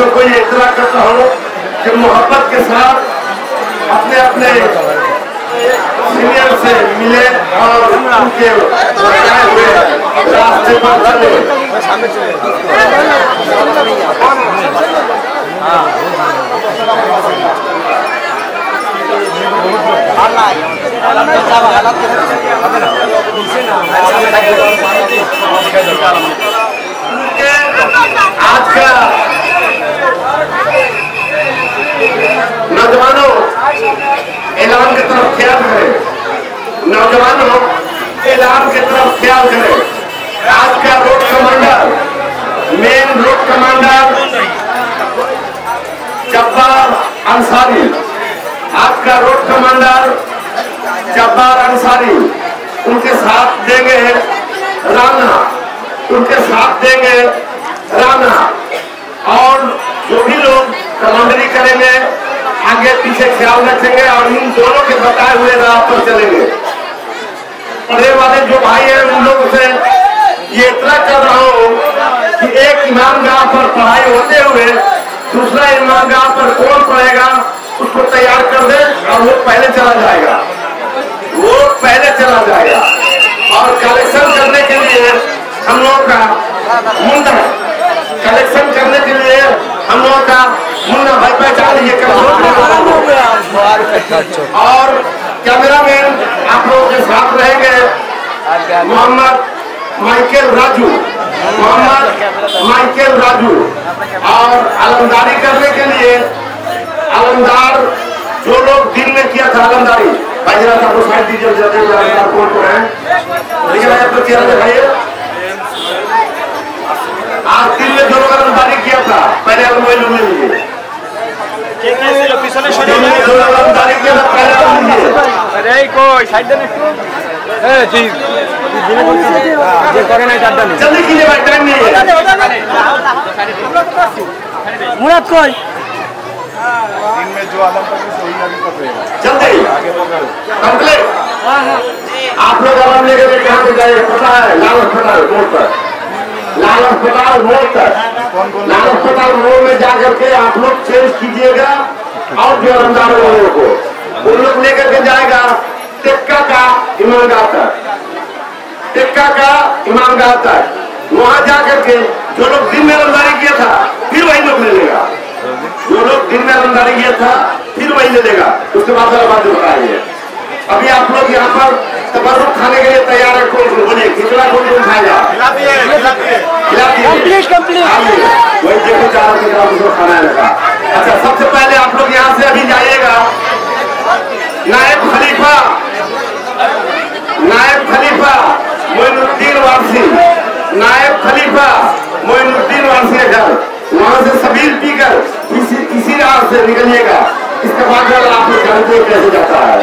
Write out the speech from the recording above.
सबको ये इतला करता हूँ कि मोहब्बत के साथ अपने अपने सीनियर से मिले और उनके बताए हुए रास्ते पर चले। आज का नौजवानों ऐलान की तरफ ख्याल करें, नौजवानों ऐलान की तरफ ख्याल करें। आज का road commander, main road commander Jabbar Ansari, आज का रोड कमांडर जब्बार अंसारी, उनके साथ देंगे राणा, उनके साथ देंगे राणा। और जो भी लोग कमांडरी करेंगे आगे पीछे ख्याल रखेंगे और इन दोनों के बताए हुए राह पर चलेंगे। पढ़ने वाले जो भाई हैं उन लोगों से ये इतना कर रहा हूँ कि एक इमामगाह पर पढ़ाई होते हुए दूसरा इमामगाह पर कौन पढ़ेगा उसको तैयार कर दे और वो पहले चला जाएगा, वो पहले चला जाएगा। और कलेक्शन करने के लिए हम लोगों का मुंडा, कलेक्शन करने के लिए हम लोगों का मुन्ना भाई पहचान लीजिए। और कैमरामैन आप लोगों के साथ रहेंगे मोहम्मद माइकल राजू, मोहम्मद माइकल राजू। और आलमदारी करने के लिए आलमदार जो लोग दिन में किया था आलमदारी, भाई जरा आपको साइड दीजिए, आलमदार कौन कौन है लेकिन आपको चेहरा दिखाइए। आज दिन में जो लोग आलमदारी किया था पहले मोबाइल में लीजिए, जल्दी कीजिए भाई, टाइम नहीं है। मुराद कोई दिन में जो आदम तक जल्दी कंप्लीट। आप लोग आराम लेकर कहाँ पे जाए पता है? लाल अस्पताल मोड़ पर, लाल अस्पताल मोड़ तक, लाल अस्पताल मोड़ में जाकर के आप लोग चेंज कीजिएगा। और जो आलमदार लोगों को उन लोग लेकर के जाएगा टिक्का का इमामगाह तक, टिक्का का इमामगाह तक। वहां जाकर के जो लोग दिन में आलमदारी किया था फिर वही लोग ले लेगा, जो लोग दिन में आलमदारी किया था फिर वही ले लेगा। उसके बाद वाला बात जो बताइए। अभी आप लोग यहाँ पर तबर्रुक खाने के लिए तैयार है? कौन बोलिए, खिचड़ा कौन कौन खाएगा? वही देखो चारों की तरफ उसको खाना लगा। अच्छा, सबसे पहले आप लोग यहाँ से अभी जाइएगा नायब खलीफा, नायब खलीफा मोइनुद्दीन वारसी, नायब खलीफा मोइनुद्दीन वारसी है घर, वहां से सबील पीकर इसी राह से निकलिएगा। इसके बाद आप लोग जानते कैसे जाता है।